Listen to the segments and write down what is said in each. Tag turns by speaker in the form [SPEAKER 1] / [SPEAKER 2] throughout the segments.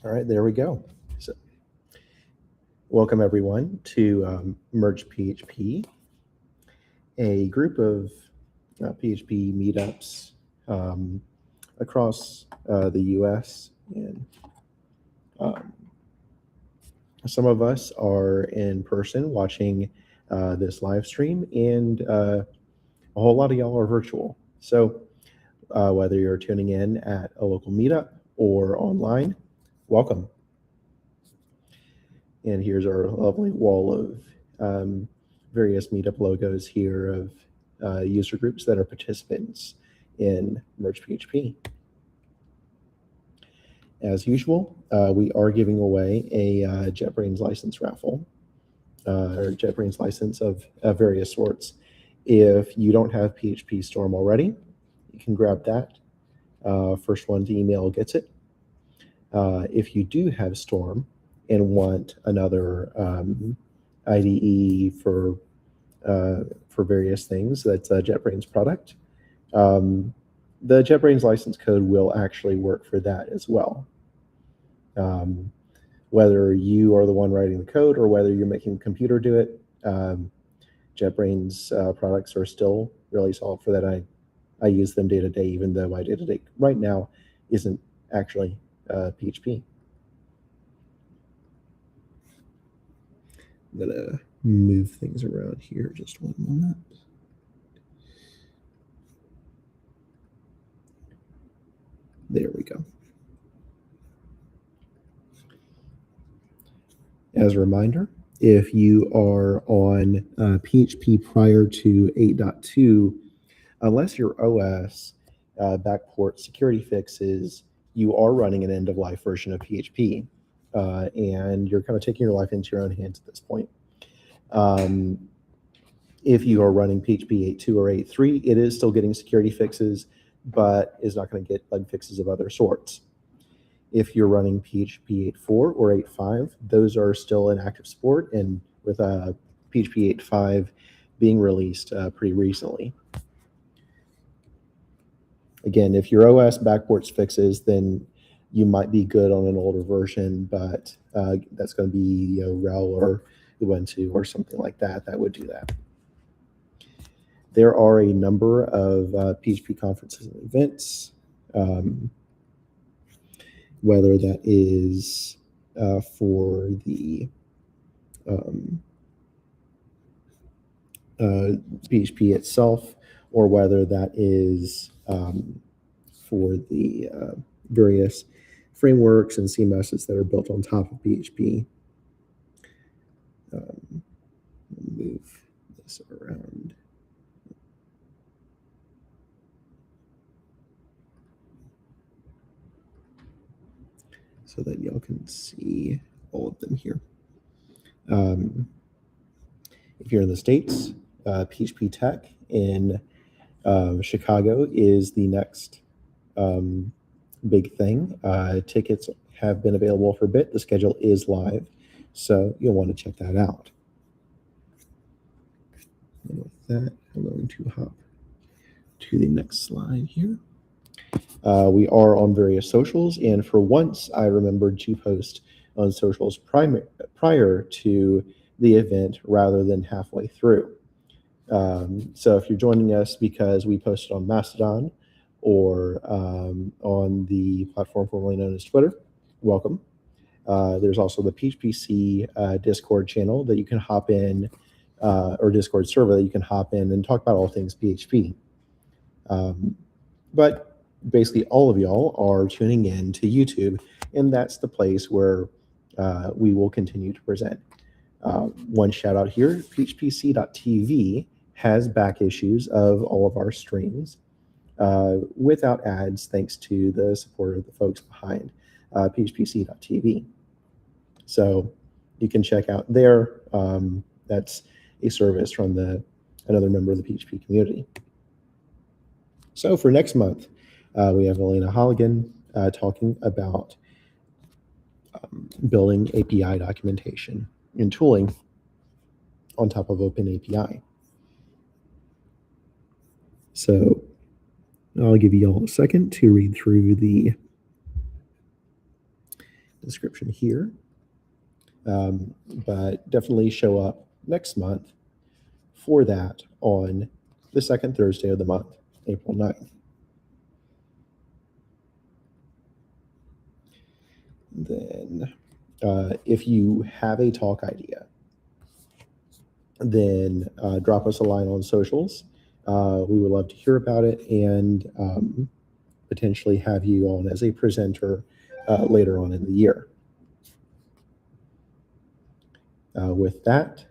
[SPEAKER 1] All right, there we go. So, welcome everyone to Merge PHP, a group of PHP meetups across the U.S. and um, some of us are in person watching this live stream, and a whole lot of y'all are virtual. So whether you're tuning in at a local meetup or online, welcome. And here's our lovely wall of various meetup logos here of user groups that are participants in Merge PHP. As usual, we are giving away a JetBrains license raffle, or JetBrains license of various sorts. If you don't have PHP Storm already, you can grab that. First one to email gets it. If you do have Storm and want another IDE for various things, that's a JetBrains product. The JetBrains license code will actually work for that as well. Whether you are the one writing the code or whether you're making the computer do it, JetBrains products are still really solid for that. I use them day to day, even though my day to day right now isn't actually PHP. I'm gonna move things around here just one moment. There we go. As a reminder, if you are on PHP prior to 8.2, unless your OS backport security fixes, you are running an end-of-life version of PHP, and you're kind of taking your life into your own hands at this point. If you are running PHP 8.2 or 8.3, it is still getting security fixes, but is not going to get bug fixes of other sorts. If you're running PHP 8.4 or 8.5, those are still in active support, and with PHP 8.5 being released pretty recently. Again, if your OS backports fixes, then you might be good on an older version, but that's going to be RHEL or Ubuntu or something like that that would do that. There are a number of PHP conferences and events, whether that is for the PHP itself, or whether that is for the various frameworks and CMSs that are built on top of PHP. Move this around. So that y'all can see all of them here. If you're in the States, PHP Tech in Chicago is the next big thing. Tickets have been available for a bit. The schedule is live, so you'll want to check that out. And with that, I'm going to hop to the next slide here. We are on various socials, and for once, I remembered to post on socials prior to the event rather than halfway through. So if you're joining us because we posted on Mastodon or on the platform formerly known as Twitter, welcome. There's also the PHPC Discord channel that you can hop in, or Discord server that you can hop in and talk about all things PHP. But basically all of y'all are tuning in to YouTube, and that's the place where we will continue to present. One shout out here, phpc.tv has back issues of all of our streams without ads, thanks to the support of the folks behind phpc.tv. So you can check out there. That's a service from another member of the PHP community. So for next month, we have Elena Holligan talking about building API documentation and tooling on top of OpenAPI. So I'll give you all a second to read through the description here. But definitely show up next month for that on the second Thursday of the month, April 9th. Then if you have a talk idea, then drop us a line on socials. We would love to hear about it and potentially have you on as a presenter later on in the year. With that,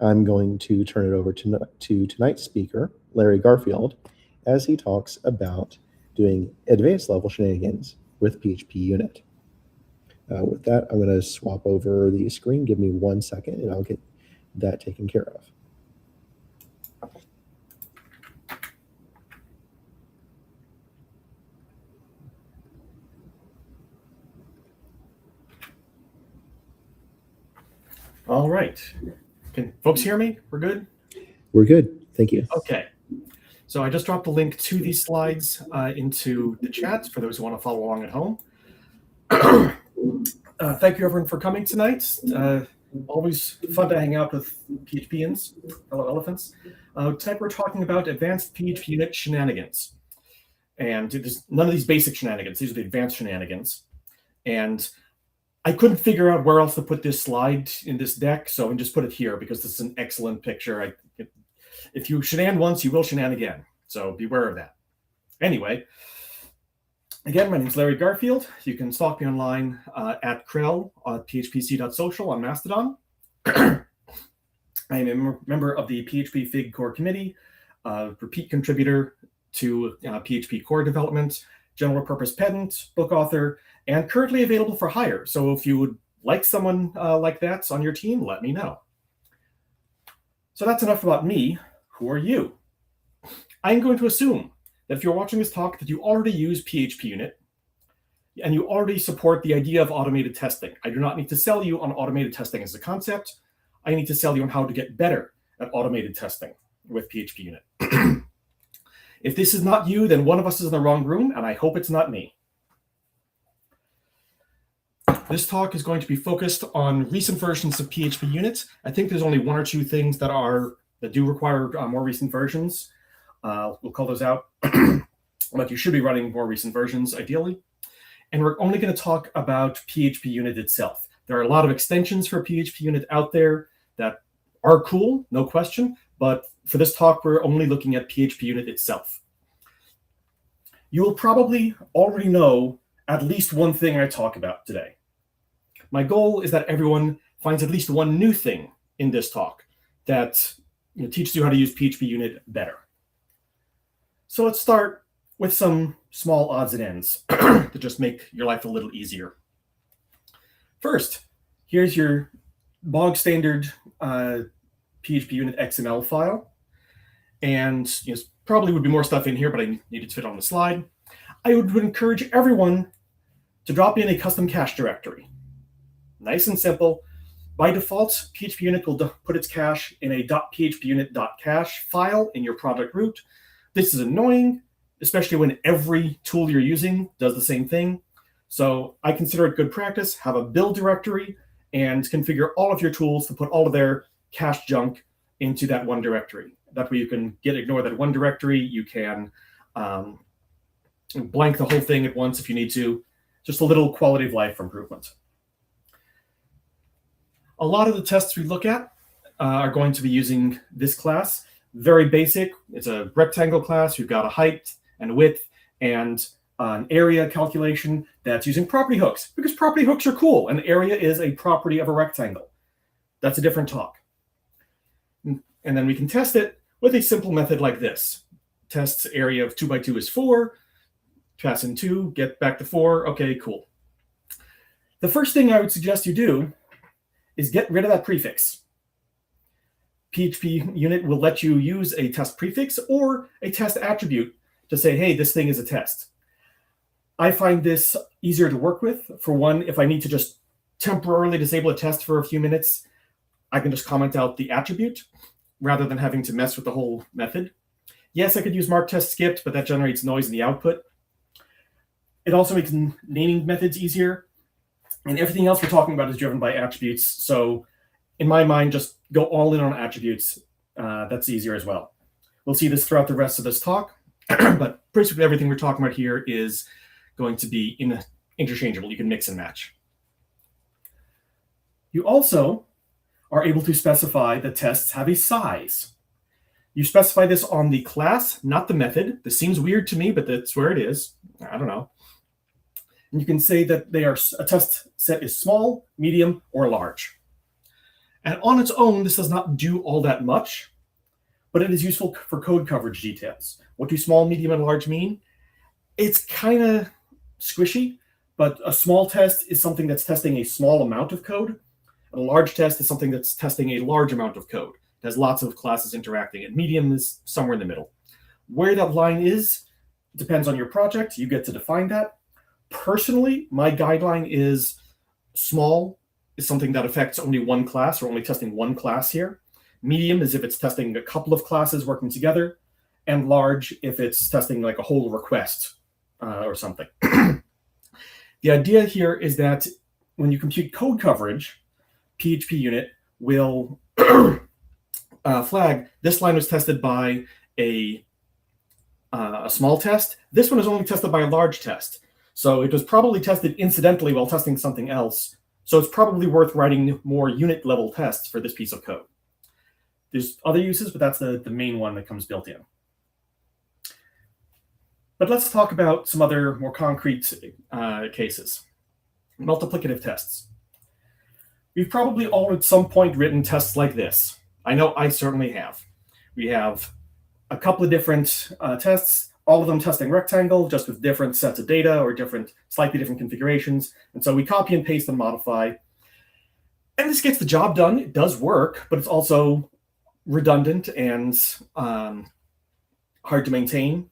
[SPEAKER 1] I'm going to turn it over to tonight's speaker, Larry Garfield, as he talks about doing advanced level shenanigans with PHPUnit. With that, I'm going to swap over the screen. Give me 1 second, and I'll get that taken care of.
[SPEAKER 2] All right. Can folks hear me? We're good?
[SPEAKER 1] We're good. Thank you.
[SPEAKER 2] Okay. So I just dropped a link to these slides into the chat for those who want to follow along at home. Thank you, everyone, for coming tonight. Always fun to hang out with PHPians, fellow elephants. Tonight we're talking about advanced PHPUnit shenanigans. And there's none of these basic shenanigans. These are the advanced shenanigans. And I couldn't figure out where else to put this slide in this deck, so I just put it here because this is an excellent picture. If you shenan once, you will shenan again. So beware of that. Anyway, again, my name is Larry Garfield. You can stalk me online at Krell at phpc.social on Mastodon. I am a member of the PHP Fig Core Committee, repeat contributor to PHP core development, general purpose pedant, book author, and currently available for hire. So if you would like someone like that on your team, let me know. So that's enough about me. Who are you? I'm going to assume that if you're watching this talk that you already use PHPUnit and you already support the idea of automated testing. I do not need to sell you on automated testing as a concept. I need to sell you on how to get better at automated testing with PHPUnit. If this is not you, then one of us is in the wrong room, and I hope it's not me. This talk is going to be focused on recent versions of PHPUnit. I think there's only one or two things that do require more recent versions. We'll call those out. But you should be running more recent versions, ideally. And we're only going to talk about PHPUnit itself. There are a lot of extensions for PHPUnit out there that are cool, no question. But for this talk, we're only looking at PHPUnit itself. You will probably already know at least one thing I talk about today. My goal is that everyone finds at least one new thing in this talk that teaches you how to use PHPUnit better. So let's start with some small odds and ends to just make your life a little easier. First, here's your bog standard PHPUnit XML file. And probably would be more stuff in here, but I needed to fit on the slide. I would encourage everyone to drop in a custom cache directory. Nice and simple. By default, PHPUnit will put its cache in a .phpunit.cache file in your project root. This is annoying, especially when every tool you're using does the same thing. So I consider it good practice. Have a build directory and configure all of your tools to put all of their cache junk into that one directory. That way you can ignore that one directory. You can blank the whole thing at once if you need to. Just a little quality of life improvement. A lot of the tests we look at are going to be using this class. Very basic. It's a rectangle class. You've got a height and width and an area calculation that's using property hooks, because property hooks are cool. An area is a property of a rectangle. That's a different talk. And then we can test it with a simple method like this. Tests area of 2 by 2 is 4. Pass in 2, get back to 4. Okay, cool. The first thing I would suggest you do is get rid of that prefix. PHPUnit will let you use a test prefix or a test attribute to say, hey, this thing is a test. I find this easier to work with. For one, if I need to just temporarily disable a test for a few minutes, I can just comment out the attribute rather than having to mess with the whole method. Yes, I could use mark test skipped, but that generates noise in the output. It also makes naming methods easier. And everything else we're talking about is driven by attributes. So in my mind, just go all in on attributes. That's easier as well. We'll see this throughout the rest of this talk, but basically everything we're talking about here is going to be interchangeable. You can mix and match. You also are able to specify that tests have a size. You specify this on the class, not the method. This seems weird to me, but that's where it is. I don't know. And you can say that a test set is small, medium, or large. And on its own, this does not do all that much, but it is useful for code coverage details. What do small, medium, and large mean? It's kind of squishy, but a small test is something that's testing a small amount of code. And a large test is something that's testing a large amount of code. It has lots of classes interacting, and medium is somewhere in the middle. Where that line is depends on your project. You get to define that. Personally, my guideline is small is something that affects only one class. We're only testing one class here. Medium is if it's testing a couple of classes working together, and large if it's testing like a whole request or something. The idea here is that when you compute code coverage, PHPUnit will flag this line was tested by a small test. This one is only tested by a large test. So it was probably tested incidentally while testing something else. So it's probably worth writing more unit level tests for this piece of code. There's other uses, but that's the main one that comes built in. But let's talk about some other more concrete cases. Multiplicative tests. We've probably all at some point written tests like this. I know I certainly have. We have a couple of different tests, all of them testing rectangle, just with different sets of data or slightly different configurations. And so we copy and paste and modify. And this gets the job done. It does work, but it's also redundant and hard to maintain,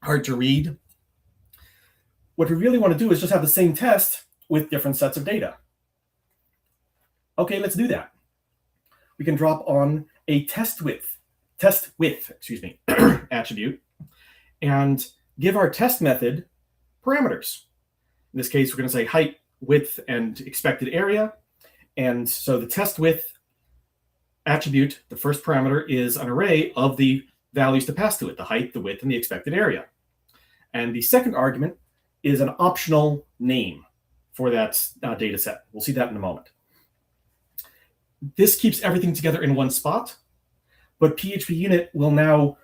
[SPEAKER 2] hard to read. What we really want to do is just have the same test with different sets of data. Okay, let's do that. We can drop on a test width attribute and give our test method parameters. In this case, we're going to say height, width, and expected area. And so the test width attribute, the first parameter, is an array of the values to pass to it, the height, the width, and the expected area. And the second argument is an optional name for that data set. We'll see that in a moment. This keeps everything together in one spot, but PHPUnit will now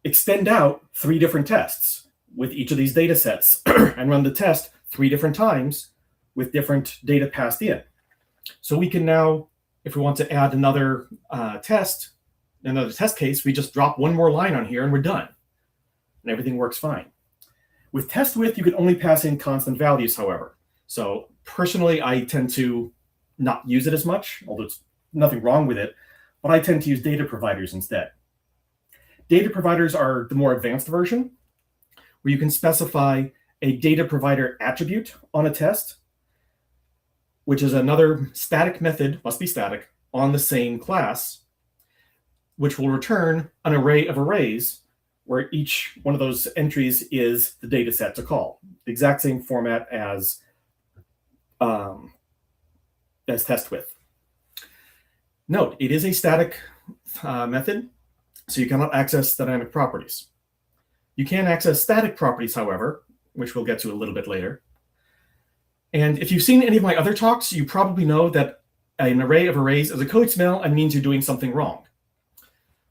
[SPEAKER 2] extend out 3 different tests with each of these data sets and run the test 3 different times with different data passed in. So we can now, if we want to add another test case, we just drop one more line on here and we're done. And everything works fine. With test width, you can only pass in constant values, however. So personally, I tend to not use it as much, although there's nothing wrong with it, but I tend to use data providers instead. Data providers are the more advanced version, where you can specify a data provider attribute on a test, which is another static method, must be static, on the same class, which will return an array of arrays where each one of those entries is the data set to call. The exact same format as test width. Note, it is a static method, so you cannot access dynamic properties. You can access static properties, however, which we'll get to a little bit later. And if you've seen any of my other talks, you probably know that an array of arrays is a code smell and means you're doing something wrong.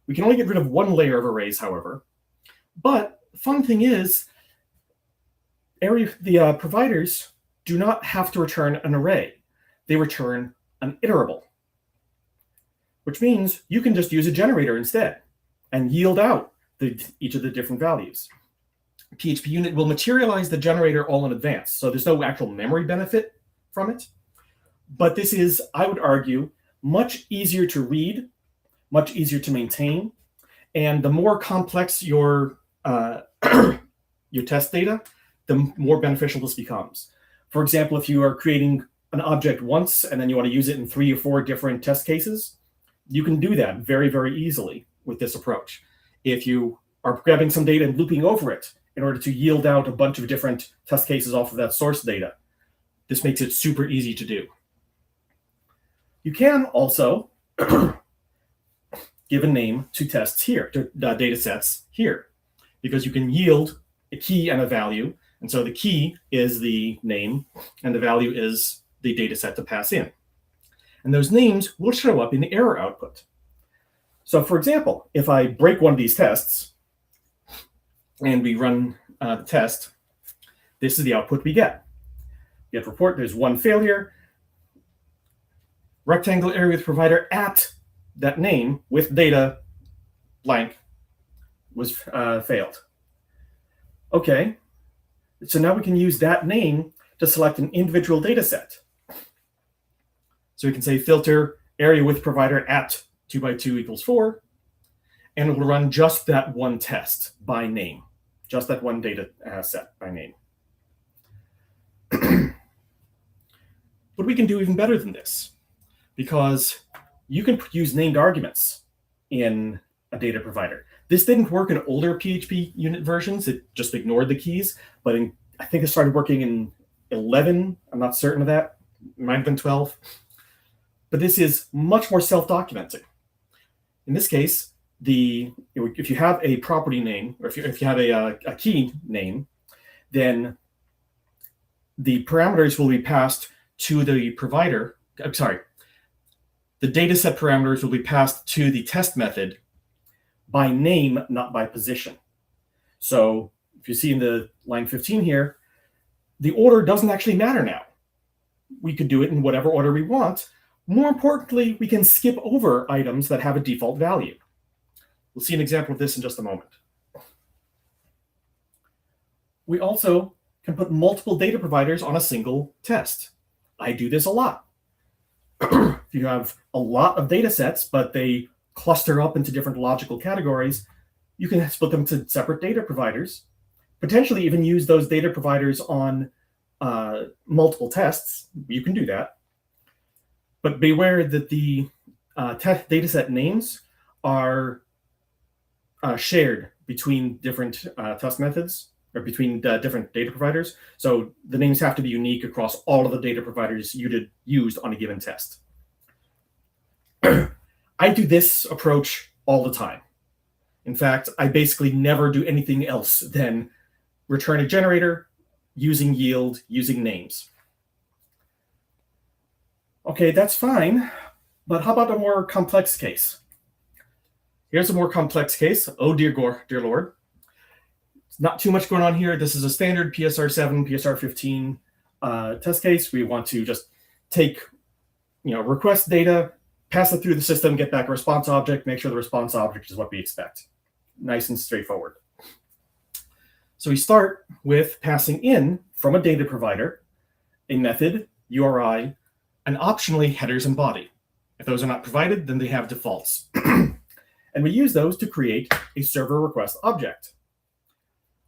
[SPEAKER 2] We can only get rid of one layer of arrays, however. But the fun thing is, the providers do not have to return an array. They return an iterable, which means you can just use a generator instead and yield out each of the different values. PHPUnit will materialize the generator all in advance, so there's no actual memory benefit from it. But this is, I would argue, much easier to read, much easier to maintain, and the more complex your test data, the more beneficial this becomes. For example, if you are creating an object once and then you want to use it in 3 or 4 different test cases, you can do that very, very easily with this approach. If you are grabbing some data and looping over it in order to yield out a bunch of different test cases off of that source data. This makes it super easy to do. You can also give a name to tests here, to data sets here, because you can yield a key and a value. And so the key is the name, and the value is the data set to pass in. And those names will show up in the error output. So for example, if I break one of these tests and we run the test, this is the output we get. We get report, there's one failure, rectangle area with provider at that name with data blank was failed. Okay, so now we can use that name to select an individual data set. So we can say filter area with provider at 2 by 2 equals 4, and it will run just that one test by name, just that one data set by name. But we can do even better than this, because you can use named arguments in a data provider. This didn't work in older PHPUnit versions. It just ignored the keys, but I think it started working in 11. I'm not certain of that. It might have been 12. But this is much more self-documenting. In this case, if you have a property name, or if you have a key name, then the parameters will be passed to the provider. I'm sorry. The data set parameters will be passed to the test method by name, not by position. So if you see in the line 15 here, the order doesn't actually matter now. We could do it in whatever order we want. More importantly, we can skip over items that have a default value. We'll see an example of this in just a moment. We also can put multiple data providers on a single test. I do this a lot. If you have a lot of data sets, but they cluster up into different logical categories, you can split them to separate data providers, potentially even use those data providers on multiple tests. You can do that. But beware that the data set names are shared between different test methods, or between different data providers. So the names have to be unique across all of the data providers you used on a given test. I do this approach all the time. In fact, I basically never do anything else than return a generator, using yield, using names. Okay, that's fine, but how about a more complex case? Here's a more complex case. Oh, dear Lord. It's not too much going on here. This is a standard PSR7, PSR15 test case. We want to just take, request data, pass it through the system, get back a response object, make sure the response object is what we expect. Nice and straightforward. So we start with passing in from a data provider a method, URI, and optionally headers and body. If those are not provided, then they have defaults. And we use those to create a server request object.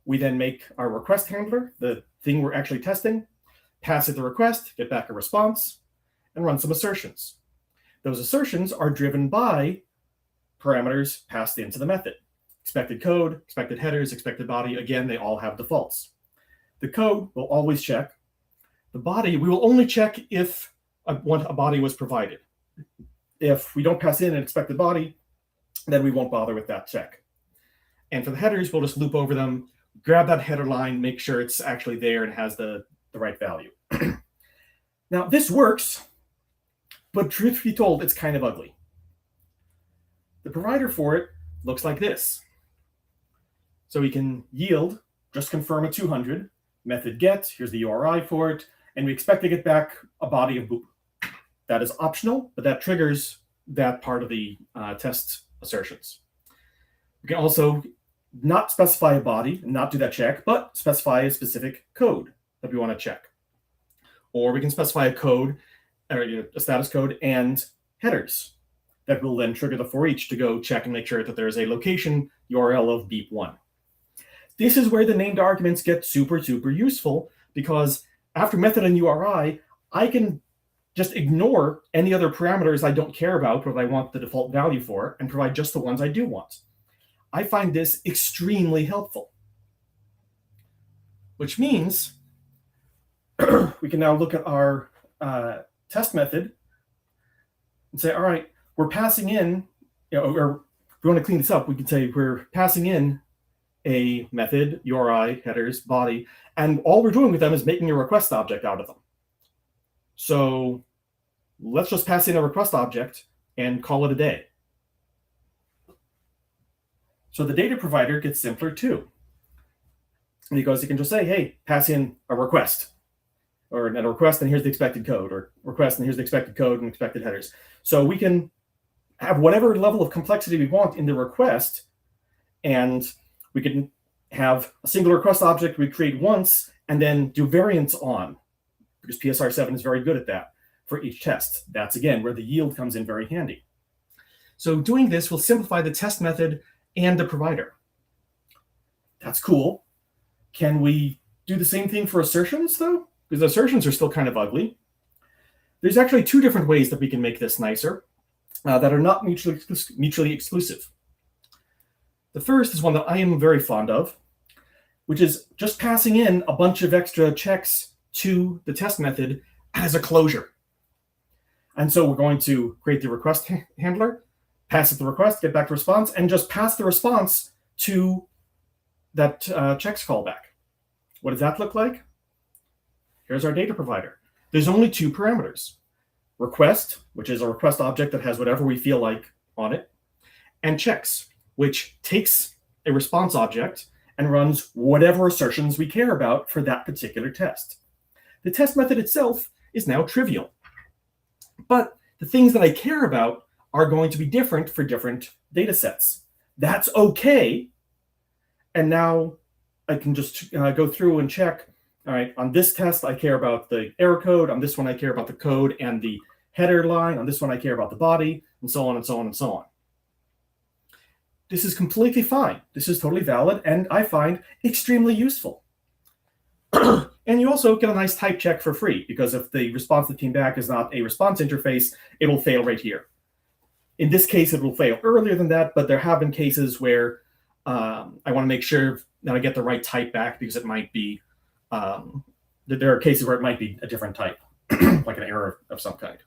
[SPEAKER 2] We then make our request handler, the thing we're actually testing, pass it the request, get back a response, and run some assertions. Those assertions are driven by parameters passed into the method. Expected code, expected headers, expected body, again, they all have defaults. The code will always check. The body, we will only check if a body was provided. If we don't pass in an expected body, then we won't bother with that check. And for the headers, we'll just loop over them, grab that header line, make sure it's actually there and has the right value. Now, this works, but truth be told, it's kind of ugly. The provider for it looks like this. So we can yield, just confirm a 200, method get, here's the URI for it, and we expect to get back a body of boop. That is optional, but that triggers that part of the test assertions. We can also not specify a body, not do that check, but specify a specific code that we want to check. Or we can specify a code, or a status code, and headers that will then trigger the for each to go check and make sure that there is a location URL of beep1. This is where the named arguments get super, super useful, because after method and URI, I can just ignore any other parameters I don't care about, what I want the default value for, and provide just the ones I do want. I find this extremely helpful. which means we can now look at our test method and say, all right, we're passing in, or if we want to clean this up, we can say we're passing in a method, URI, headers, body, and all we're doing with them is making a request object out of them. So let's just pass in a request object and call it a day. So the data provider gets simpler too. Because you can just say, hey, pass in a request, or a request and here's the expected code, or request and here's the expected code and expected headers. So we can have whatever level of complexity we want in the request, and we can have a single request object we create once and then do variants on, because PSR7 is very good at that for each test. That's, again, where the yield comes in very handy. So doing this will simplify the test method and the provider. That's cool. Can we do the same thing for assertions, though? Because assertions are still kind of ugly. There's actually two different ways that we can make this nicer that are not mutually exclusive. The first is one that I am very fond of, which is just passing in a bunch of extra checks to the test method as a closure. And so we're going to create the request handler, pass it the request, get back the response, and just pass the response to that checks callback. What does that look like? Here's our data provider. There's only two parameters: request, which is a request object that has whatever we feel like on it, and checks, which takes a response object and runs whatever assertions we care about for that particular test. The test method itself is now trivial, but the things that I care about are going to be different for different data sets. That's okay. And now I can just go through and check, all right, on this test, I care about the error code. On this one, I care about the code and the header line. On this one, I care about the body, and so on and so on and so on. This is completely fine. This is totally valid, and I find extremely useful. And you also get a nice type check for free, because if the response that came back is not a response interface, it'll fail right here. In this case, it will fail earlier than that, but there have been cases where I want to make sure that I get the right type back, because it might be, there are cases where it might be a different type, like an error of some kind.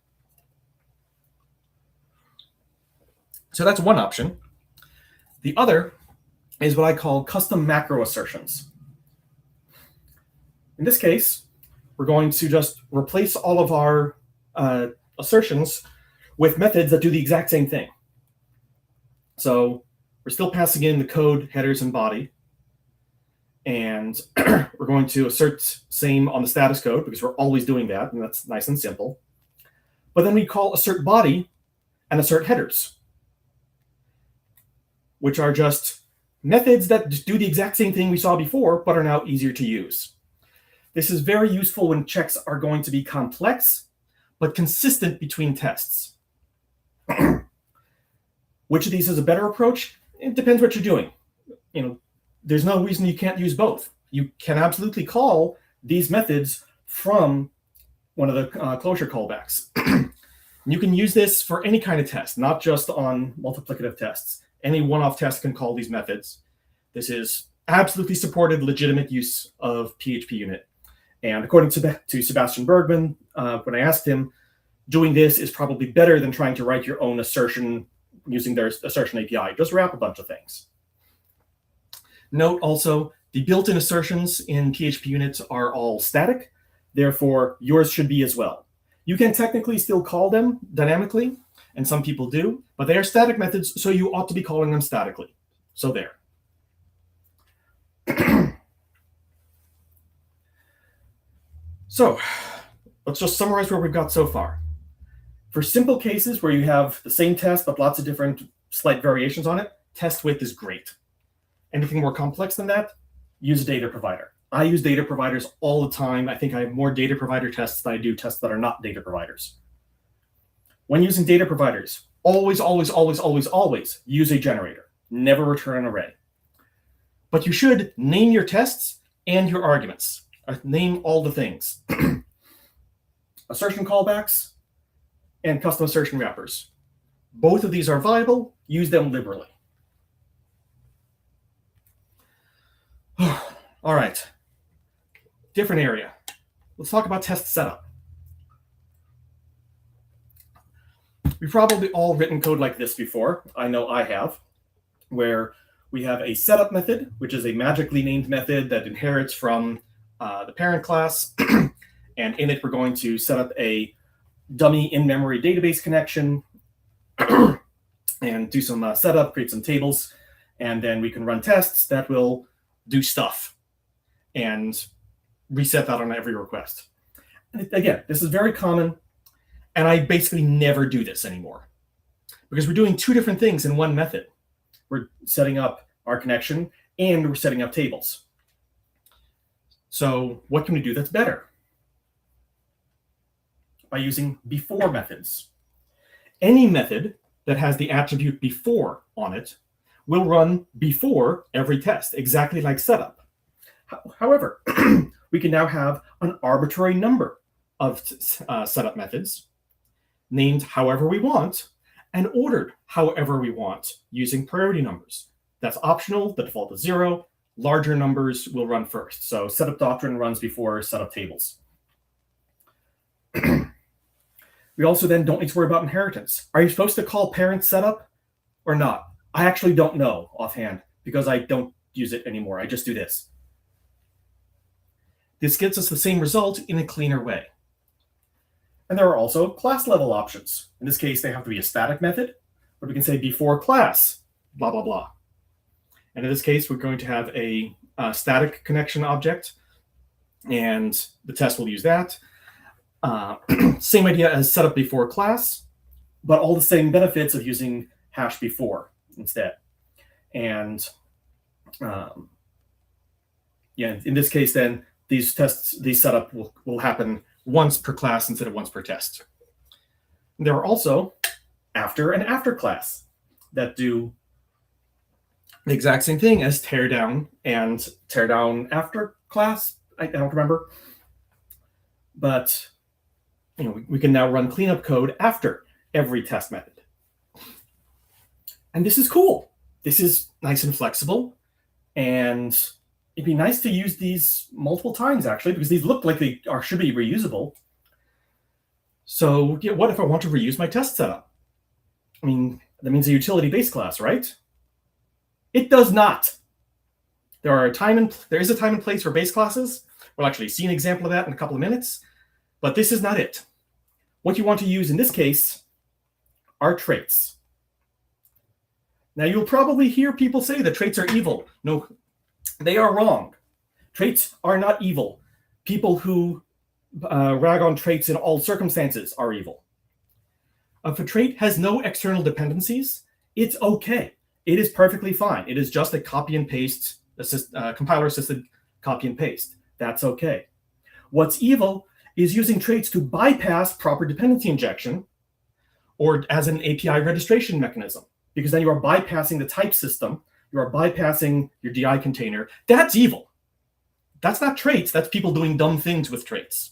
[SPEAKER 2] So that's one option. The other is what I call custom macro assertions. In this case, we're going to just replace all of our assertions with methods that do the exact same thing. So we're still passing in the code, headers, and body. And we're going to assert same on the status code, because we're always doing that, and that's nice and simple. But then we call assert body and assert headers, which are just methods that do the exact same thing we saw before, but are now easier to use. This is very useful when checks are going to be complex, but consistent between tests. Which of these is a better approach? It depends what you're doing. There's no reason you can't use both. You can absolutely call these methods from one of the closure callbacks. You can use this for any kind of test, not just on multiplicative tests. Any one-off test can call these methods. This is absolutely supported, legitimate use of PHPUnit. And according to Sebastian Bergman, when I asked him, doing this is probably better than trying to write your own assertion using their assertion API. Just wrap a bunch of things. Note also, the built-in assertions in PHPUnit are all static. Therefore, yours should be as well. You can technically still call them dynamically, and some people do, but they are static methods, so you ought to be calling them statically. So there. So let's just summarize where we've got so far. For simple cases where you have the same test but lots of different slight variations on it, test width is great. Anything more complex than that, use a data provider. I use data providers all the time. I think I have more data provider tests than I do tests that are not data providers. When using data providers, always, always, always, always, always use a generator. Never return an array. But you should name your tests and your arguments. Name all the things. Assertion callbacks and custom assertion wrappers. Both of these are viable. Use them liberally. All right. different area. Let's talk about test setup. We've probably all written code like this before. I know I have, where we have a setup method, which is a magically named method that inherits from the parent class. And in it, we're going to set up a dummy in-memory database connection and do some setup, create some tables, and then we can run tests that will do stuff and reset that on every request. And again, this is very common, and I basically never do this anymore because we're doing two different things in one method. We're setting up our connection and we're setting up tables. So what can we do that's better? By using before methods. Any method that has the attribute before on it will run before every test, exactly like setup. However, we can now have an arbitrary number of setup methods named however we want and ordered however we want using priority numbers. That's optional. The default is 0. Larger numbers will run first. So setup doctrine runs before setup tables. We also then don't need to worry about inheritance. Are you supposed to call parent setup or not? I actually don't know offhand because I don't use it anymore. I just do this. This gets us the same result in a cleaner way. And there are also class level options. In this case, they have to be a static method, but we can say before class, blah, blah, blah. And in this case, we're going to have a static connection object, and the test will use that. Same idea as setup before class, but all the same benefits of using hash before instead. And yeah, in this case, then these setup will happen once per class instead of once per test. There are also after and after class that do the exact same thing as tear down and tear down after class. I don't remember, but we can now run cleanup code after every test method. And this is cool. This is nice and flexible. And it'd be nice to use these multiple times, actually, because these look like they should be reusable. So what if I want to reuse my test setup? I mean, that means a utility base class, right? It does not. There is a time and place for base classes. We'll actually see an example of that in a couple of minutes. But this is not it. What you want to use in this case are traits. Now, you'll probably hear people say that traits are evil. No, they are wrong. Traits are not evil. People who rag on traits in all circumstances are evil. If a trait has no external dependencies, it's okay. It is perfectly fine. It is just a copy and paste, compiler-assisted copy and paste. That's okay. What's evil is using traits to bypass proper dependency injection or as an API registration mechanism, because then you are bypassing the type system, you are bypassing your DI container. That's evil. That's not traits, that's people doing dumb things with traits.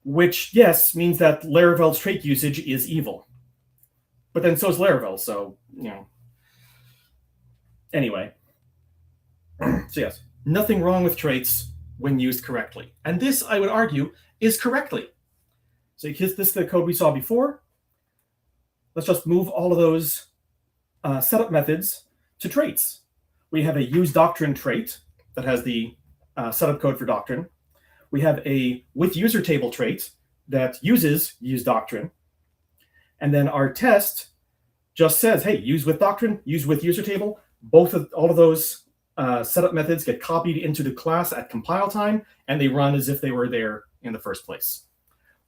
[SPEAKER 2] Which, yes, means that Laravel's trait usage is evil. But then so is Laravel, so, Anyway. So yes, nothing wrong with traits when used correctly. And this, I would argue, is correctly. So this is the code we saw before. Let's just move all of those setup methods to traits. We have a use doctrine trait that has the setup code for doctrine. We have a with user table trait that uses use doctrine. And then our test just says, hey, use with doctrine, use with user table. All of those setup methods get copied into the class at compile time, and they run as if they were there in the first place.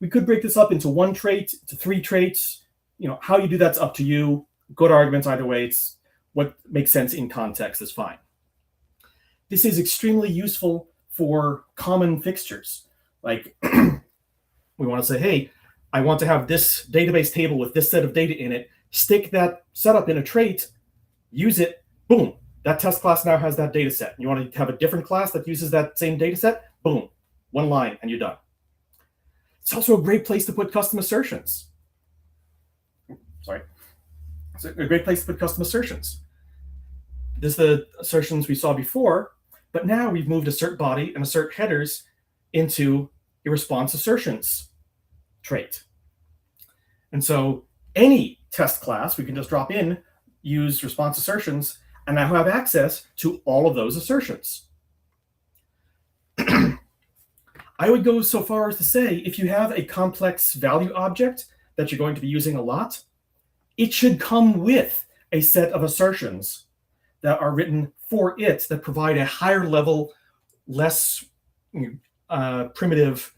[SPEAKER 2] We could break this up into one trait, to 3 traits. How you do that's up to you. Good arguments either way. It's what makes sense in context is fine. This is extremely useful for common fixtures. Like we want to say, hey, I want to have this database table with this set of data in it. Stick that setup in a trait, use it, boom. That test class now has that data set. You want to have a different class that uses that same data set, boom, one line and you're done. It's also a great place to put custom assertions. Sorry. It's a great place to put custom assertions. This is the assertions we saw before. But now we've moved assert body and assert headers into a response assertions trait. And so any test class we can just drop in, use response assertions, and now have access to all of those assertions. I would go so far as to say, if you have a complex value object that you're going to be using a lot, it should come with a set of assertions that are written for it that provide a higher level, less primitive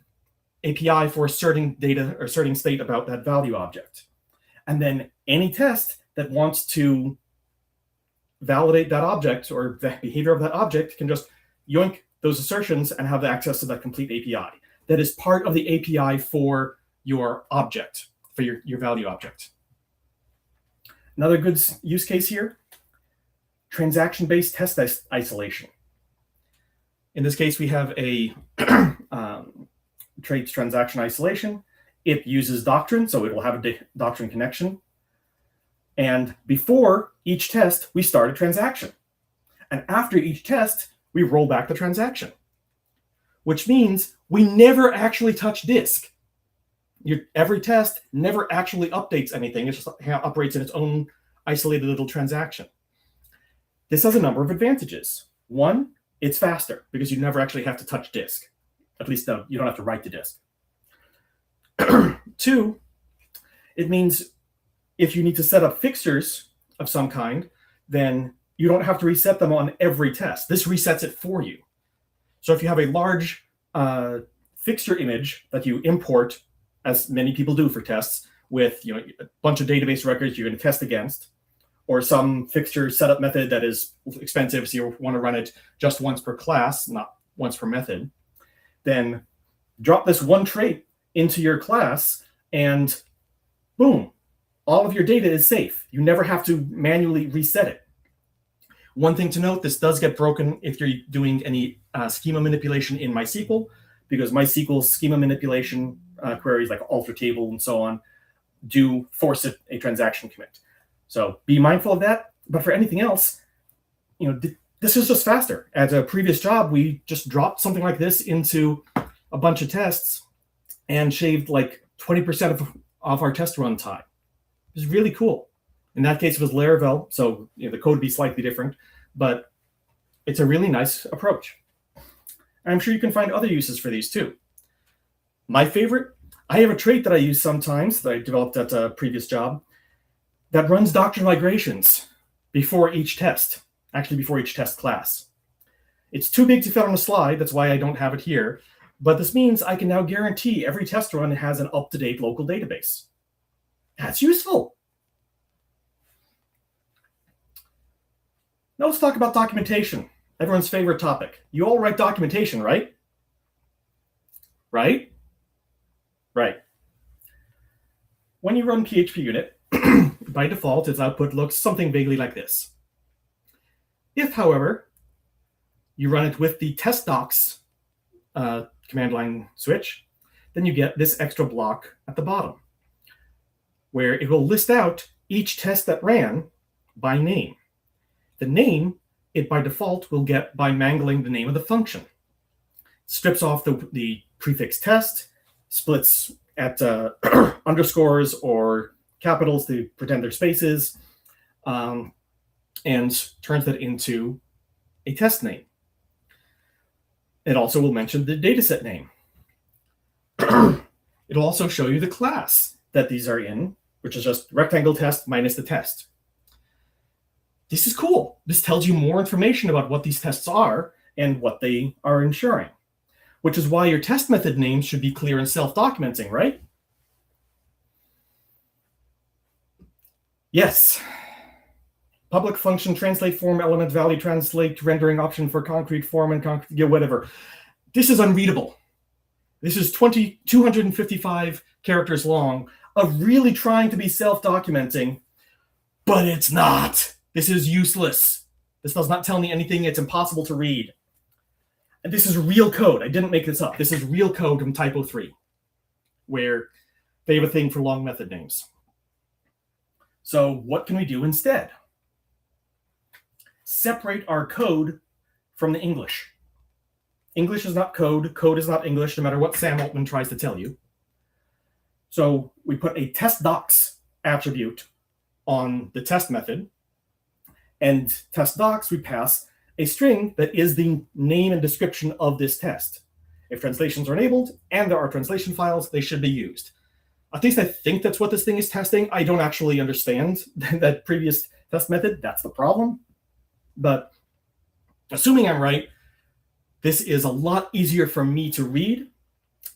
[SPEAKER 2] API for asserting data or asserting state about that value object. And then any test that wants to validate that object or the behavior of that object can just yoink those assertions and have access to that complete API. That is part of the API for your object, for your value object. Another good use case here, transaction-based test isolation. In this case, we have a trait transaction isolation. It uses doctrine, so it will have a doctrine connection. And before each test, we start a transaction. And after each test, we roll back the transaction, which means we never actually touch disk. Every test never actually updates anything. It just operates in its own isolated little transaction. This has a number of advantages. One, it's faster because you never actually have to touch disk. At least you don't have to write to disk. Two, it means if you need to set up fixtures of some kind, then you don't have to reset them on every test. This resets it for you. So if you have a large fixture image that you import, as many people do for tests, with a bunch of database records you're going to test against, or some fixture setup method that is expensive, so you want to run it just once per class, not once per method, then drop this one trait into your class and boom, all of your data is safe. You never have to manually reset it. One thing to note, this does get broken if you're doing any schema manipulation in MySQL, because MySQL's schema manipulation queries like alter table and so on do force a transaction commit. So be mindful of that. But for anything else, this is just faster. At a previous job, we just dropped something like this into a bunch of tests and shaved like 20% of our test run time. It was really cool. In that case, it was Laravel, so the code would be slightly different, but it's a really nice approach. And I'm sure you can find other uses for these too. My favorite, I have a trait that I use sometimes that I developed at a previous job that runs doctrine migrations before each test, actually before each test class. It's too big to fit on a slide, that's why I don't have it here, but this means I can now guarantee every test run has an up-to-date local database. That's useful. Now let's talk about documentation, everyone's favorite topic. You all write documentation, right? Right? Right. When you run PHPUnit, by default, its output looks something vaguely like this. If, however, you run it with the test docs command line switch, then you get this extra block at the bottom, where it will list out each test that ran by name. The name, it by default will get by mangling the name of the function. It strips off the prefix test, splits at underscores or capitals to pretend they're spaces, and turns that into a test name. It also will mention the dataset name. It'll also show you the class that these are in, which is just rectangle test minus the test. This is cool. This tells you more information about what these tests are and what they are ensuring, which is why your test method names should be clear and self-documenting, right? Yes. Public function, translate form, element value, translate, rendering option for concrete form and concrete, whatever. This is unreadable. This is 255 characters long of really trying to be self-documenting, but it's not. This is useless. This does not tell me anything. It's impossible to read. And this is real code. I didn't make this up. This is real code from Typo 3, where they have a thing for long method names. So what can we do instead? Separate our code from the English. English is not code. Code is not English, no matter what Sam Altman tries to tell you. So we put a test docs attribute on the test method, and test docs, we pass a string that is the name and description of this test. If translations are enabled and there are translation files, they should be used. At least I think that's what this thing is testing. I don't actually understand that previous test method. That's the problem. But assuming I'm right, this is a lot easier for me to read,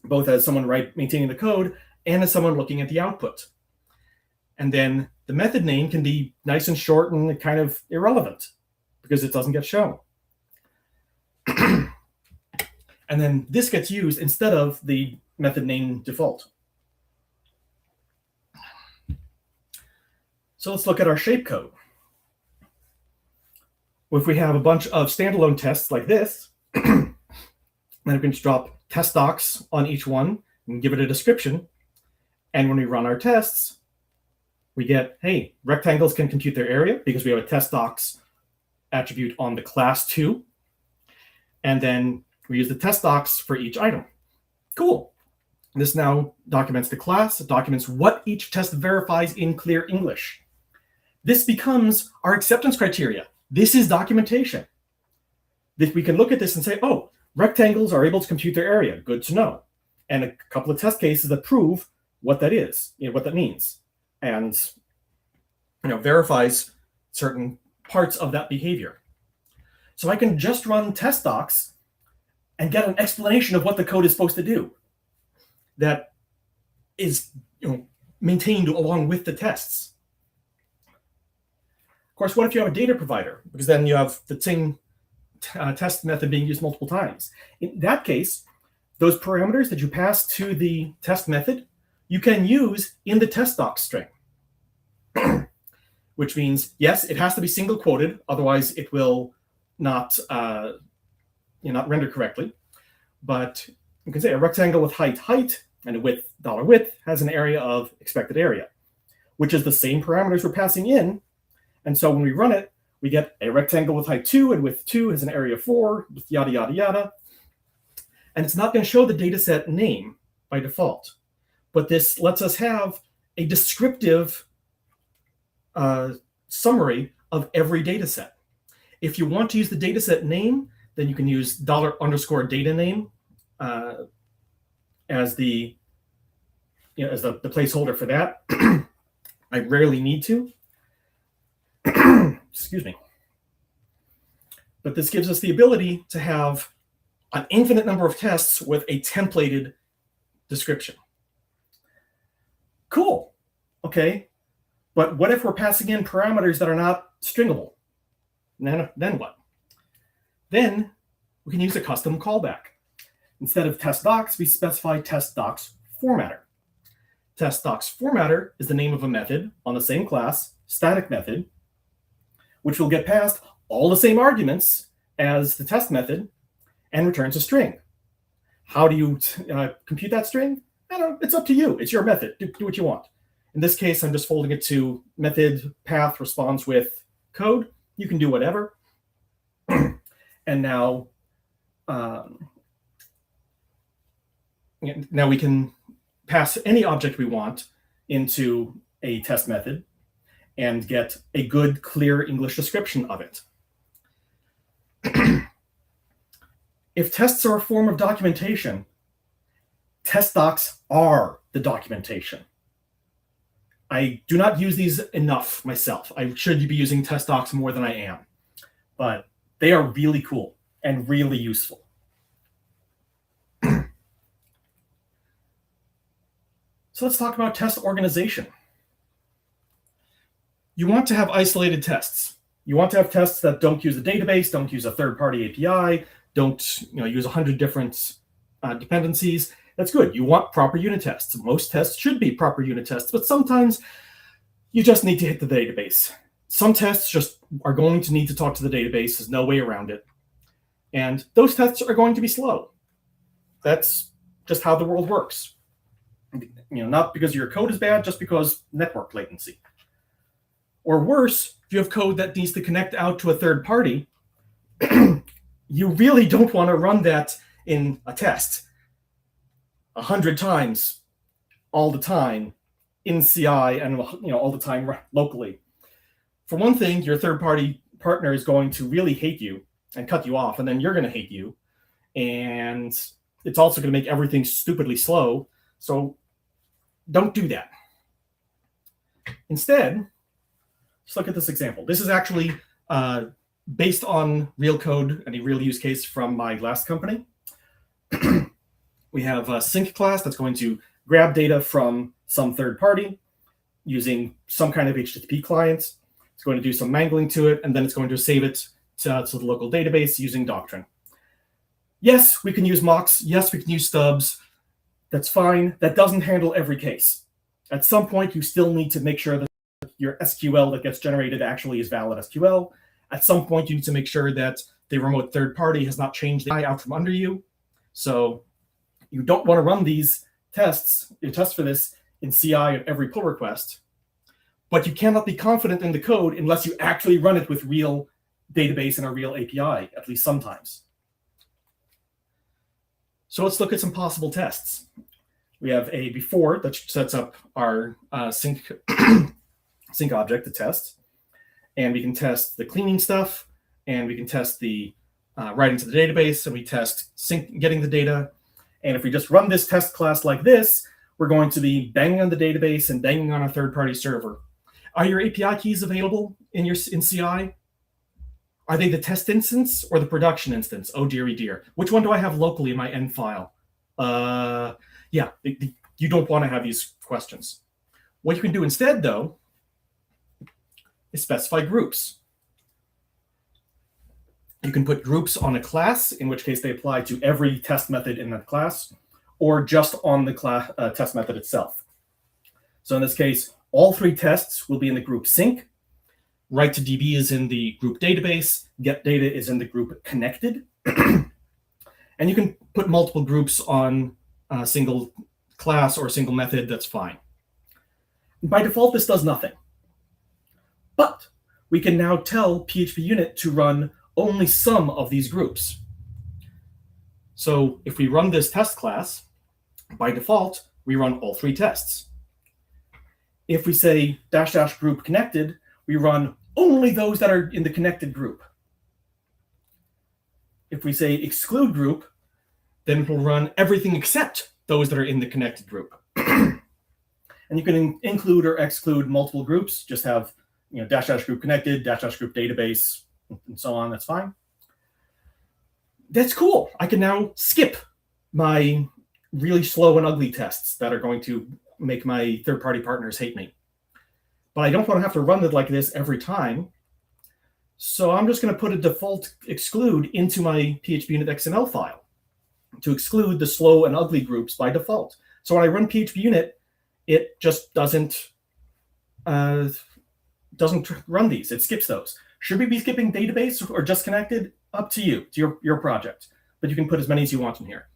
[SPEAKER 2] both as someone maintaining the code and as someone looking at the output. And then the method name can be nice and short and kind of irrelevant because it doesn't get shown. And then this gets used instead of the method name default. So let's look at our shape code. If we have a bunch of standalone tests like this, then we can just drop test docs on each one and give it a description. And when we run our tests, we get, hey, rectangles can compute their area because we have a test docs attribute on the class 2. And then we use the test docs for each item. Cool. This now documents the class. It documents what each test verifies in clear English. This becomes our acceptance criteria. This is documentation. We can look at this and say, oh, rectangles are able to compute their area. Good to know. And a couple of test cases that prove what that is, what that means, and verifies certain parts of that behavior. So I can just run test docs and get an explanation of what the code is supposed to do that is maintained along with the tests. Of course, what if you have a data provider? Because then you have the same test method being used multiple times. In that case, those parameters that you pass to the test method, you can use in the test docs string. Which means, yes, it has to be single quoted, otherwise it will not render correctly. But you can say a rectangle with height, and a width, $width, has an area of expected area, which is the same parameters we're passing in. And so when we run it, we get a rectangle with height 2 and width 2 has an area 4, yada, yada, yada. And it's not going to show the dataset name by default. But this lets us have a descriptive summary of every dataset. If you want to use the dataset name, then you can use $_data name as the placeholder for that. I rarely need to. Excuse me. But this gives us the ability to have an infinite number of tests with a templated description. Cool. Okay. But what if we're passing in parameters that are not stringable? Then what? Then we can use a custom callback. Instead of test docs, we specify test docs formatter. Test docs formatter is the name of a method on the same class, static method, which will get passed all the same arguments as the test method and returns a string. How do you compute that string? I don't know. It's up to you. It's your method. Do what you want. In this case, I'm just folding it to method path responds with code. You can do whatever. And now, now we can pass any object we want into a test method and get a good, clear English description of it. If tests are a form of documentation, test docs are the documentation. I do not use these enough myself. I should be using test docs more than I am, but they are really cool and really useful. So let's talk about test organization. You want to have isolated tests. You want to have tests that don't use a database, don't use a third-party API, don't use 100 different dependencies. That's good. You want proper unit tests. Most tests should be proper unit tests, but sometimes you just need to hit the database. Some tests just are going to need to talk to the database. There's no way around it. And those tests are going to be slow. That's just how the world works. Not because your code is bad, just because network latency. Or worse, if you have code that needs to connect out to a third party, you really don't want to run that in a test 100 times all the time in CI and all the time locally. For one thing, your third-party partner is going to really hate you and cut you off, and then you're going to hate you. And it's also going to make everything stupidly slow. So don't do that. Instead, let's look at this example. This is actually based on real code and a real use case from my last company. We have a sync class that's going to grab data from some third party using some kind of HTTP client. It's going to do some mangling to it, and then it's going to save it to the local database using Doctrine. Yes, we can use mocks. Yes, we can use stubs. That's fine. That doesn't handle every case. At some point, you still need to make sure that your SQL that gets generated actually is valid SQL. At some point, you need to make sure that the remote third party has not changed the AI out from under you. So you don't want to run these tests, your tests for this in CI of every pull request, but you cannot be confident in the code unless you actually run it with real database and a real API, at least sometimes. So let's look at some possible tests. We have a before that sets up our sync object to test. And we can test the cleaning stuff, and we can test the writing to the database, and we test getting the data. And if we just run this test class like this, we're going to be banging on the database and banging on a third-party server. Are your API keys available in CI? Are they the test instance or the production instance? Oh, dearie dear. Which one do I have locally in my end file? Yeah, you don't want to have these questions. What you can do instead, though, is specify groups. You can put groups on a class, in which case they apply to every test method in that class, or just on the class test method itself. So in this case, all three tests will be in the group sync. Write to DB is in the group database. Get data is in the group connected. And you can put multiple groups on a single class or a single method. That's fine. By default, this does nothing. But we can now tell PHPUnit to run only some of these groups. So if we run this test class, by default, we run all three tests. If we say -- group connected, we run only those that are in the connected group. If we say exclude group, then it will run everything except those that are in the connected group. And you can include or exclude multiple groups, just have -- group connected, -- group database, and so on. That's fine. That's cool. I can now skip my really slow and ugly tests that are going to make my third-party partners hate me. But I don't want to have to run it like this every time. So I'm just going to put a default exclude into my PHPUnit XML file to exclude the slow and ugly groups by default. So when I run PHPUnit, it just doesn't run these. It skips those. Should we be skipping database or just connected? Up to you, to your project. But you can put as many as you want in here.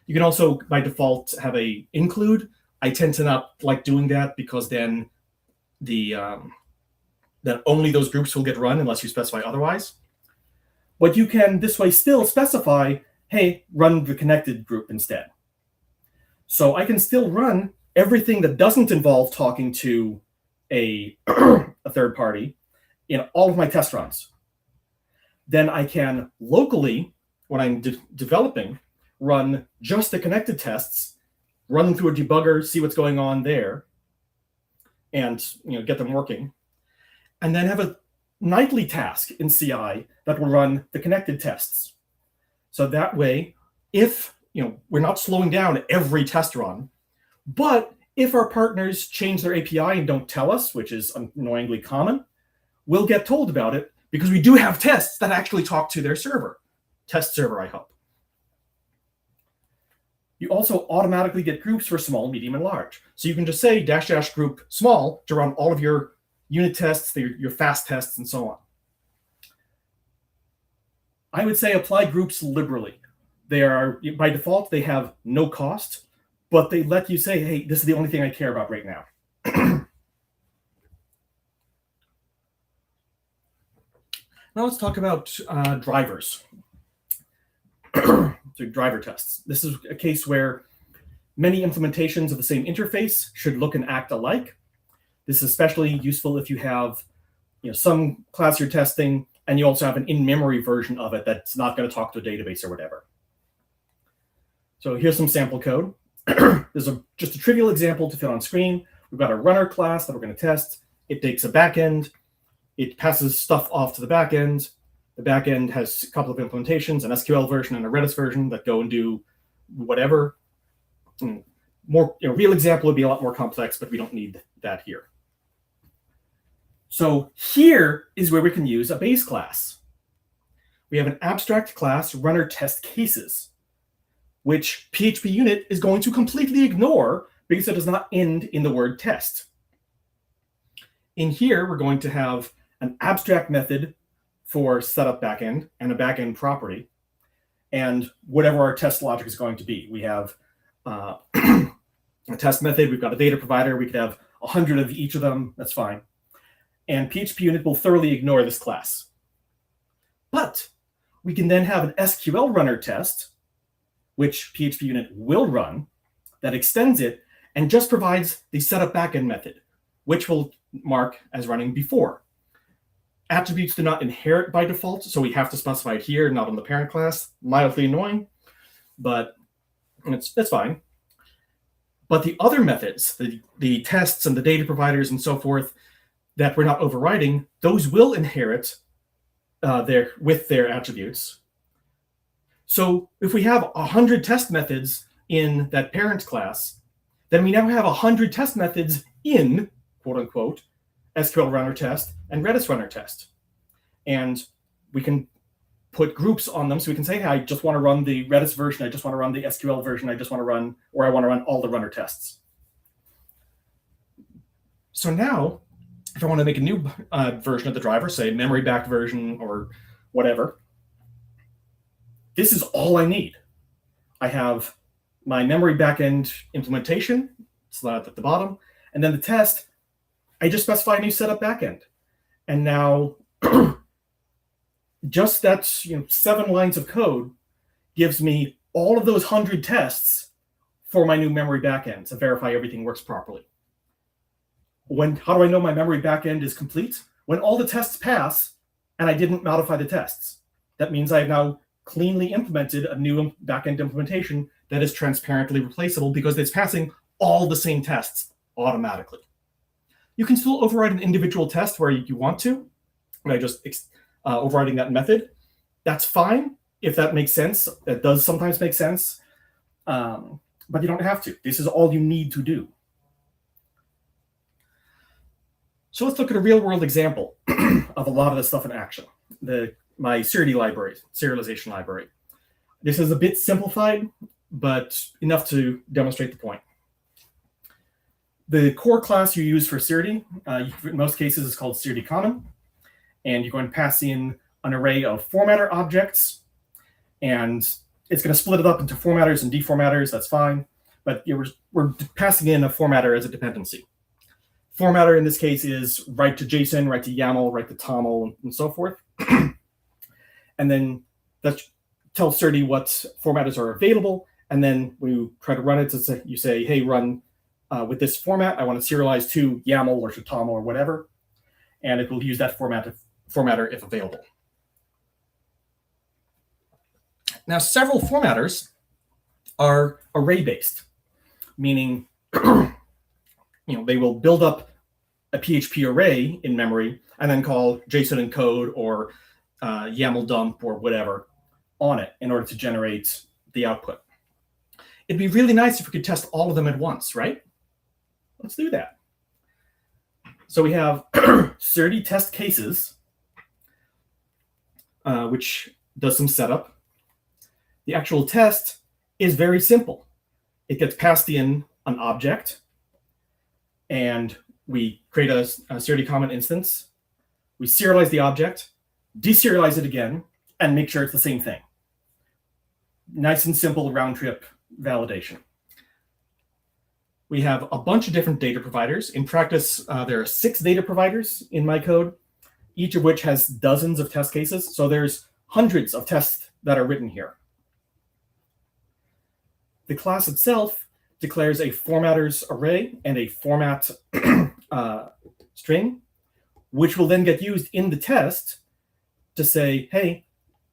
[SPEAKER 2] You can also, by default, have a include. I tend to not like doing that because then that only those groups will get run unless you specify otherwise. But you can this way still specify, hey, run the connected group instead. So I can still run everything that doesn't involve talking to a third party in all of my test runs. Then I can locally, when I'm developing, run just the connected tests, run them through a debugger, see what's going on there, and get them working. And then have a nightly task in CI that will run the connected tests. So that way, if we're not slowing down every test run, but if our partners change their API and don't tell us, which is annoyingly common, we'll get told about it because we do have tests that actually talk to their server. Test server, I hope. You also automatically get groups for small, medium, and large. So you can just say -- group small to run all of your unit tests, your fast tests, and so on. I would say apply groups liberally. They are, by default, they have no cost, but they let you say, hey, this is the only thing I care about right now. Now let's talk about drivers. through driver tests. This is a case where many implementations of the same interface should look and act alike. This is especially useful if you have some class you're testing and you also have an in-memory version of it that's not going to talk to a database or whatever. So here's some sample code. There's just a trivial example to fit on screen. We've got a runner class that we're going to test. It takes a backend. It passes stuff off to the backend. The backend has a couple of implementations, an SQL version and a Redis version that go and do whatever. More, real example would be a lot more complex, but we don't need that here. So here is where we can use a base class. We have an abstract class, runner test cases, which PHPUnit is going to completely ignore because it does not end in the word test. In here, we're going to have an abstract method for setup backend and a backend property, and whatever our test logic is going to be. We have a test method. We've got a data provider. We could have 100 of each of them. That's fine. And PHPUnit will thoroughly ignore this class. But we can then have an SQL runner test, which PHPUnit will run, that extends it and just provides the setup backend method, which will mark as running before. Attributes do not inherit by default, so we have to specify it here, not on the parent class. Mildly annoying, but it's fine. But the other methods, the tests and the data providers and so forth, that we're not overriding, those will inherit with their attributes. So if we have 100 test methods in that parent class, then we now have 100 test methods in, quote unquote, SQL runner test and Redis runner test. And we can put groups on them. So we can say, hey, I just want to run the Redis version. I just want to run the SQL version. I just want to run, or I want to run all the runner tests. So now, if I want to make a new version of the driver, say memory backed version or whatever, this is all I need. I have my memory backend implementation, it's at the bottom, and then the test, I just specify a new setup backend. And now just that 7 lines of code gives me all of those 100 tests for my new memory backend to verify everything works properly. How do I know my memory backend is complete? When all the tests pass and I didn't modify the tests. That means I have now cleanly implemented a new backend implementation that is transparently replaceable because it's passing all the same tests automatically. You can still override an individual test where you want to, by just overriding that method. That's fine if that makes sense. That does sometimes make sense, but you don't have to. This is all you need to do. So let's look at a real-world example of a lot of this stuff in action. My serialization library. This is a bit simplified, but enough to demonstrate the point. The core class you use for Sirity, in most cases, is called Sirity Common. And you're going to pass in an array of formatter objects. And it's going to split it up into formatters and deformatters. That's fine. But we're passing in a formatter as a dependency. Formatter in this case is write to JSON, write to YAML, write to TOML, and so forth. And then that tells Sirity what formatters are available. And then when you try to run it, you say, hey, run with this format. I want to serialize to YAML or to TOML or whatever. And it will use that formatter if available. Now, several formatters are array-based, meaning they will build up a PHP array in memory and then call JSON encode or YAML dump or whatever on it in order to generate the output. It'd be really nice if we could test all of them at once, right? Let's do that. So we have Sirity test cases, which does some setup. The actual test is very simple. It gets passed in an object, and we create a Sirity Common instance. We serialize the object, deserialize it again, and make sure it's the same thing. Nice and simple round-trip validation. We have a bunch of different data providers. In practice, there are 6 data providers in my code, each of which has dozens of test cases. So there's hundreds of tests that are written here. The class itself declares a formatter's array and a format string, which will then get used in the test to say, hey,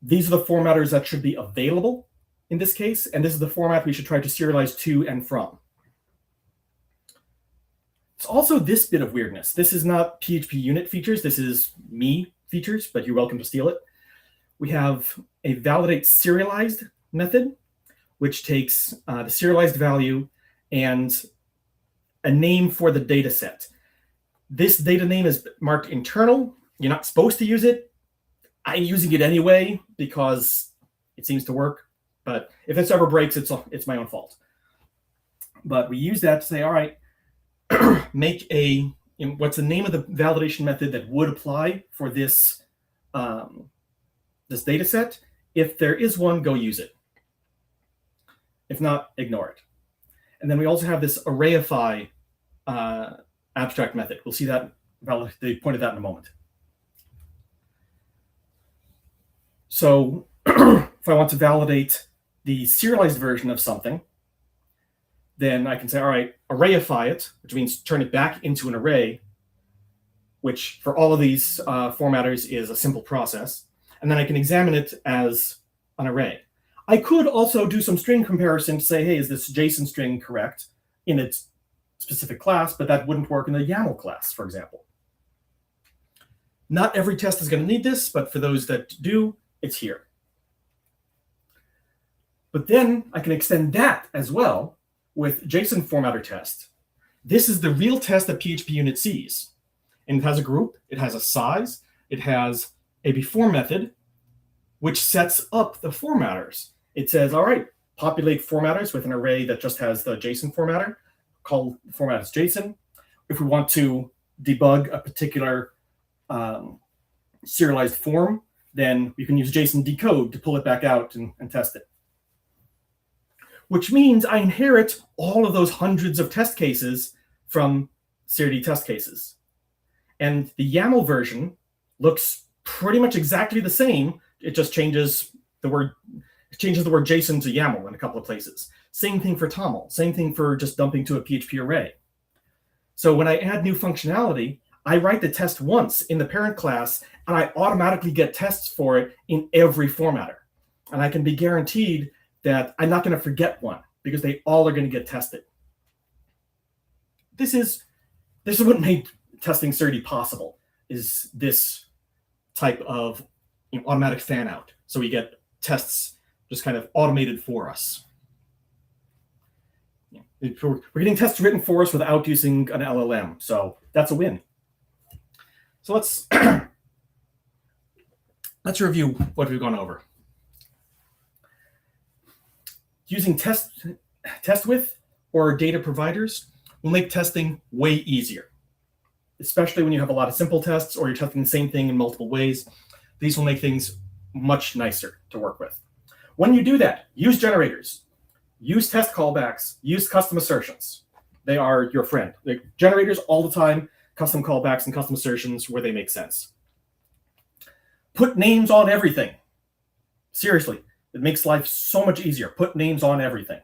[SPEAKER 2] these are the formatters that should be available in this case, and this is the format we should try to serialize to and from. It's also this bit of weirdness. This is not PHPUnit features. This is me features, but you're welcome to steal it. We have a validate serialized method, which takes the serialized value and a name for the data set. This data name is marked internal. You're not supposed to use it. I'm using it anyway because it seems to work. But if this ever breaks, it's my own fault. But we use that to say, all right, make what's the name of the validation method that would apply for this this data set. If there is one, go use it. If not, ignore it. And then we also have this arrayify abstract method. We'll see that, they pointed that in a moment. So if I want to validate the serialized version of something, then I can say, all right, arrayify it, which means turn it back into an array, which for all of these formatters is a simple process. And then I can examine it as an array. I could also do some string comparison to say, hey, is this JSON string correct in its specific class? But that wouldn't work in the YAML class, for example. Not every test is going to need this, but for those that do, it's here. But then I can extend that as well with JSON formatter test. This is the real test that PHPUnit sees. And it has a group, it has a size, it has a before method, which sets up the formatters. It says, all right, populate formatters with an array that just has the JSON formatter, call the format as JSON. If we want to debug a particular serialized form, then we can use JSON decode to pull it back out and test it. Which means I inherit all of those hundreds of test cases from SeriD test cases. And the YAML version looks pretty much exactly the same. It just changes the word JSON to YAML in a couple of places. Same thing for TOML. Same thing for just dumping to a PHP array. So when I add new functionality, I write the test once in the parent class, and I automatically get tests for it in every formatter. And I can be guaranteed that I'm not going to forget one because they all are going to get tested. This is what made testing SeriD possible, is this type of automatic fan out. So we get tests just kind of automated for us. We're getting tests written for us without using an LLM. So that's a win. So let's review what we've gone over. Using test with or data providers will make testing way easier, especially when you have a lot of simple tests or you're testing the same thing in multiple ways. These will make things much nicer to work with. When you do that, use generators, use test callbacks, use custom assertions. They are your friend. Like generators all the time, custom callbacks and custom assertions where they make sense. Put names on everything. Seriously. It makes life so much easier. Put names on everything.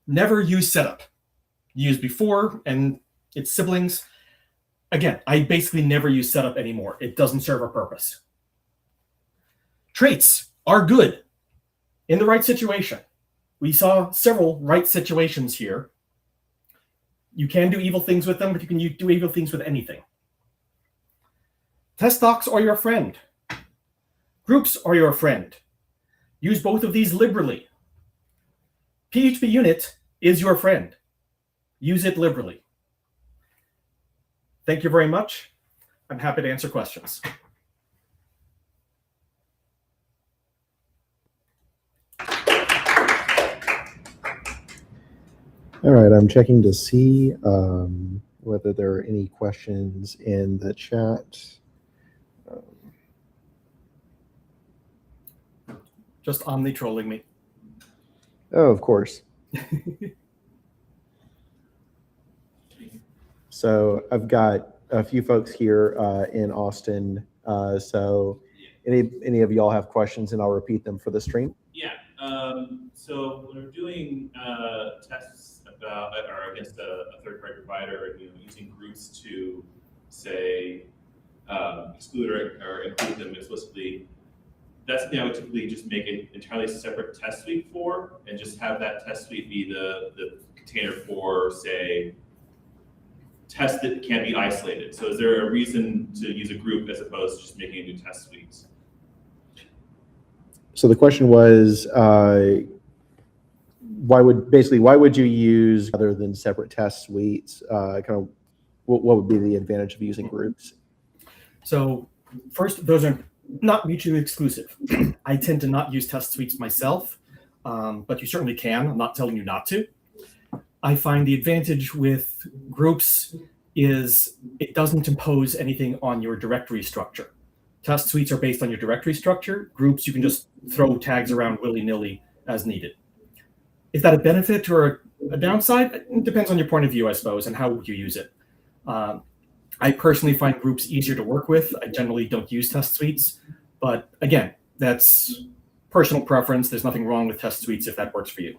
[SPEAKER 2] Never use setup. Use before and its siblings. Again, I basically never use setup anymore. It doesn't serve a purpose. Traits are good in the right situation. We saw several right situations here. You can do evil things with them, but you can do evil things with anything. Test docs are your friend. Groups are your friend. Use both of these liberally. PHPUnit is your friend. Use it liberally. Thank you very much. I'm happy to answer questions.
[SPEAKER 1] All right, I'm checking to see whether there are any questions in the chat.
[SPEAKER 2] Just Omni trolling me.
[SPEAKER 1] Oh, of course. So I've got a few folks here in Austin. So any of y'all have questions, and I'll repeat them for the stream.
[SPEAKER 3] Yeah. So when we're doing tests about or against a third-party provider, and using groups to say exclude or include them explicitly, that's something I would typically just make an entirely separate test suite for, and just have that test suite be the container for, say, tests that can be isolated. So is there a reason to use a group as opposed to just making a new test suite?
[SPEAKER 1] So the question was, why would you use other than separate test suites? Kind of what would be the advantage of using groups?
[SPEAKER 2] So first, those are not mutually exclusive. I tend to not use test suites myself, but you certainly can. I'm not telling you not to. I find the advantage with groups is it doesn't impose anything on your directory structure. Test suites are based on your directory structure. Groups, you can just throw tags around willy-nilly as needed. Is that a benefit or a downside? It depends on your point of view, I suppose, and how you use it. I personally find groups easier to work with. I generally don't use test suites, but again, that's personal preference. There's nothing wrong with test suites if that works for you.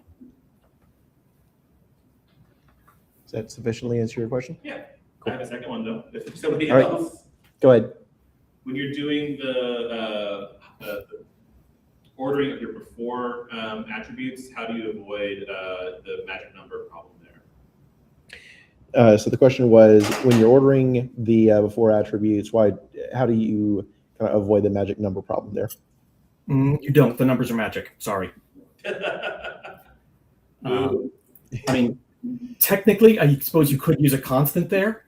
[SPEAKER 1] Does that sufficiently answer your question?
[SPEAKER 3] Yeah. Cool. I have a second one though. If somebody
[SPEAKER 1] All right.
[SPEAKER 3] else.
[SPEAKER 1] Go ahead.
[SPEAKER 3] When you're doing the ordering of your before attributes, how do you avoid the magic number problem there?
[SPEAKER 1] So the question was, when you're ordering the before attributes, how do you kind of avoid the magic number problem there?
[SPEAKER 2] You don't. The numbers are magic. Sorry. I mean, technically, I suppose you could use a constant there.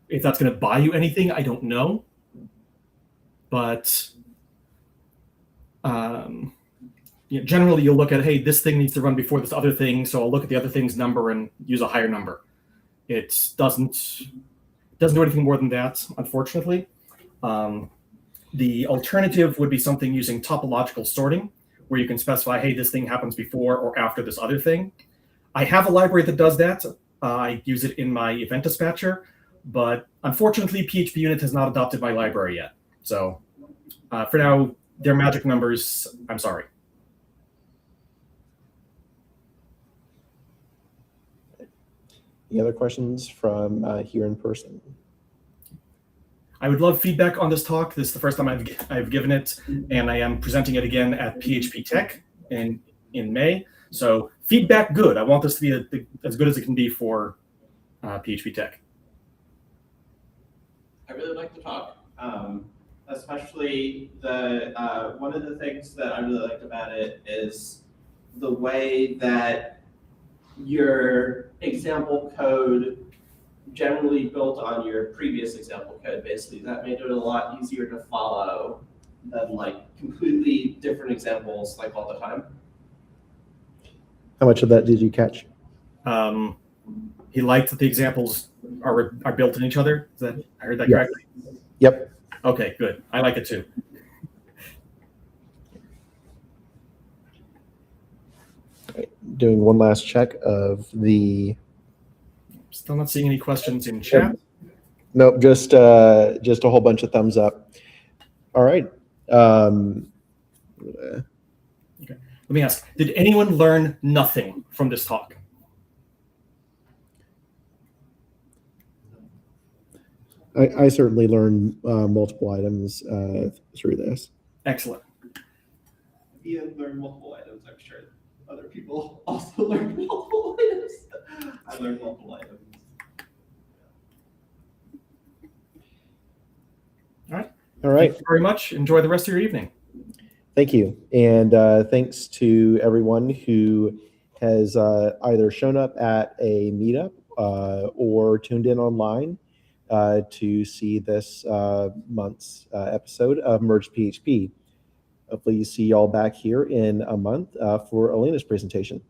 [SPEAKER 2] If that's going to buy you anything, I don't know. But generally, you'll look at, hey, this thing needs to run before this other thing, so I'll look at the other thing's number and use a higher number. It doesn't do anything more than that, unfortunately. The alternative would be something using topological sorting, where you can specify, hey, this thing happens before or after this other thing. I have a library that does that. I use it in my event dispatcher, but unfortunately, PHPUnit has not adopted my library yet. So for now, they're magic numbers. I'm sorry.
[SPEAKER 1] Any other questions from here in person?
[SPEAKER 2] I would love feedback on this talk. This is the first time I've given it, and I am presenting it again at PHP Tech in May. So feedback, good. I want this to be as good as it can be for PHP Tech.
[SPEAKER 4] I really like the talk, especially the one of the things that I really liked about it is the way that your example code generally built on your previous example code. Basically, that made it a lot easier to follow than like completely different examples like all the time.
[SPEAKER 1] How much of that did you catch?
[SPEAKER 2] He liked that the examples are built in each other. Is that, I heard that
[SPEAKER 1] Yes.
[SPEAKER 2] correctly?
[SPEAKER 1] Yep.
[SPEAKER 2] Okay, good. I like it too.
[SPEAKER 1] Doing one last check of the.
[SPEAKER 2] Still not seeing any questions in chat.
[SPEAKER 1] Nope, just a whole bunch of thumbs up. All right.
[SPEAKER 2] Okay. Let me ask, did anyone learn nothing from this talk?
[SPEAKER 1] I certainly learned multiple items through this.
[SPEAKER 2] Excellent.
[SPEAKER 4] If you learned multiple items, I'm sure other people also learned multiple items. I learned multiple items.
[SPEAKER 1] All right.
[SPEAKER 2] Thank you very much. Enjoy the rest of your evening.
[SPEAKER 1] Thank you. And thanks to everyone who has either shown up at a meetup or tuned in online to see this month's episode of Merge PHP. Hopefully you see y'all back here in a month for Elena's presentation.